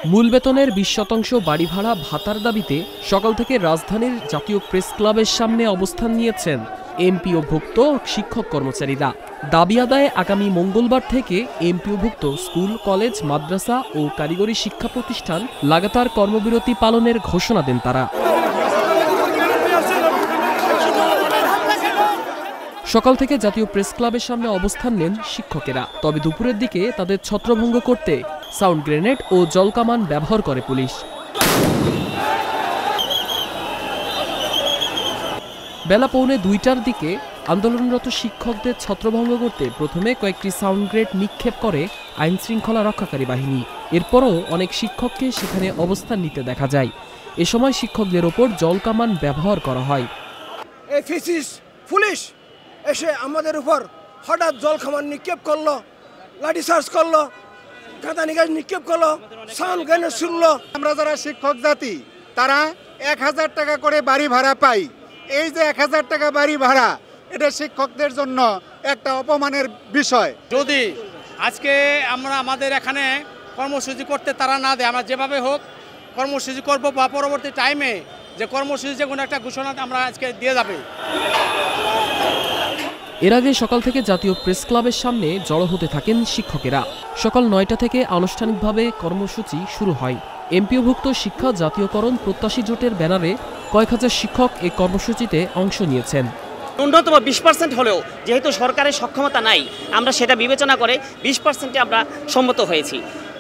মূল বেতনের 20% বাড়ি ভাড়া ভাতার দাবিতে সকাল থেকে রাজধানীর জাতীয় প্রেস ক্লাবের সামনে অবস্থান নিয়েছেন এমপিওভুক্ত শিক্ষক কর্মচারীরা। দাবি আদায়ে আগামী মঙ্গলবার থেকে এমপিওভুক্ত স্কুল, কলেজ, মাদ্রাসা ও কারিগরি শিক্ষা প্রতিষ্ঠান লাগাতার কর্মবিরতি পালনের ঘোষণা দেন তারা। সকাল থেকে জাতীয় প্রেস ক্লাবের সামনে অবস্থান নেন শিক্ষকেরা। তবে দুপুরের দিকে তাদের ছত্রভঙ্গ করতে সাউন্ড গ্রেনেড ও জলকামান ব্যবহার করে পুলিশ। বেলা 1:45টার দিকে আন্দোলনরত শিক্ষকদের ছত্রভঙ্গ করতে প্রথমে কয়েকটি সাউন্ড গ্রেনেড নিক্ষেপ করে আইন শৃঙ্খলা রক্ষাকারী বাহিনী। এরপরও অনেক শিক্ষককে সেখানে অবস্থান নিতে দেখা যায়। এ সময় শিক্ষকদের ওপর জলকামান ব্যবহার করা হয়। পুলিশ এসে আমাদের উপর হঠাৎ জলকামান নিক্ষেপ করলো, লাঠিচার্জ করলো, গাঁদানি গাছ নিক্ষেপ করলো, সাউন্ড গ্রেনেড ছুড়লো। আমরা যারা শিক্ষক জাতি তারা 1000 টাকা করে বাড়ি ভাড়া পাই। এই যে 1000 টাকা বাড়ি ভাড়া, এটা শিক্ষকদের জন্য একটা অপমানের বিষয়। যদি আজকে আমরা আমাদের এখানে কর্মসূচি করতে তারা না দেয়, আমরা যেভাবে হোক কর্মসূচি করব বা পরবর্তী টাইমে যে কর্মসূচি যে কোনো একটা ঘোষণা আমরা আজকে দিয়ে যাবে। এর আগে সকাল থেকে জাতীয় প্রেস ক্লাবের সামনে জড়ো হতে থাকেন শিক্ষকেরা। সকাল 9টা থেকে আনুষ্ঠানিকভাবে কর্মসূচি শুরু হয়। এমপিওভুক্ত শিক্ষা জাতীয়করণ প্রত্যাশী জোটের ব্যানারে কয়েক হাজার শিক্ষক এই কর্মসূচিতে অংশ নিয়েছেন। ন্যূনতম 20% হলেও যেহেতু সরকারের সক্ষমতা নাই, আমরা সেটা বিবেচনা করে 20%-এ আমরা সম্মত হয়েছি।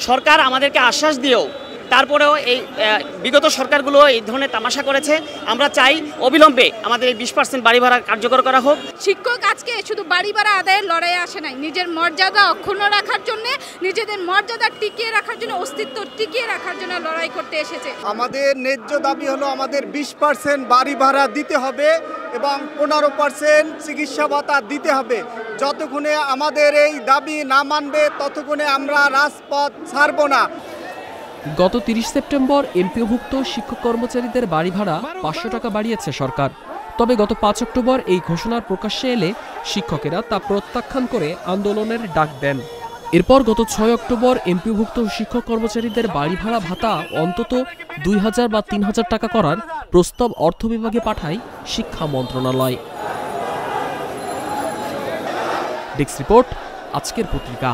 সরকার আমাদেরকে আশ্বাস দিয়েও তারপরেও এই বিগত সরকারগুলো এই ধরনের তামাশা করেছে। আমরা চাই অবিলম্বে আমাদের এই 20% বাড়ি ভাড়া কার্যকর করা হোক। শিক্ষক আজকে শুধু বাড়ি ভাড়া আদায়ের লড়াইয়ে আসে নাই, নিজের মর্যাদা অক্ষুণ্ণ রাখার জন্য, নিজেদের মর্যাদা টিকিয়ে রাখার জন্য, অস্তিত্ব টিকিয়ে রাখার জন্য লড়াই করতে এসেছে। আমাদের ন্যায্য দাবি হলো আমাদের 20% বাড়ি ভাড়া দিতে হবে এবং 15% চিকিৎসা ভাতা দিতে হবে। যতক্ষণে আমাদের এই দাবি না মানবে ততক্ষণে আমরা রাজপথ ছাড়ব না। গত 30 সেপ্টেম্বর এমপিওভুক্ত শিক্ষক কর্মচারীদের বাড়ি ভাড়া 500 টাকা বাড়িয়েছে সরকার। তবে গত 5 অক্টোবর এই ঘোষণার প্রকাশ্যে এলে শিক্ষকেরা তা প্রত্যাখ্যান করে আন্দোলনের ডাক দেন। এরপর গত 6 অক্টোবর এমপিওভুক্ত শিক্ষক কর্মচারীদের বাড়ি ভাড়া ভাতা অন্তত 2000 বা 3000 টাকা করার প্রস্তাব অর্থ বিভাগে পাঠায় শিক্ষা মন্ত্রণালয়। ডেস্ক রিপোর্ট, আজকের পত্রিকা।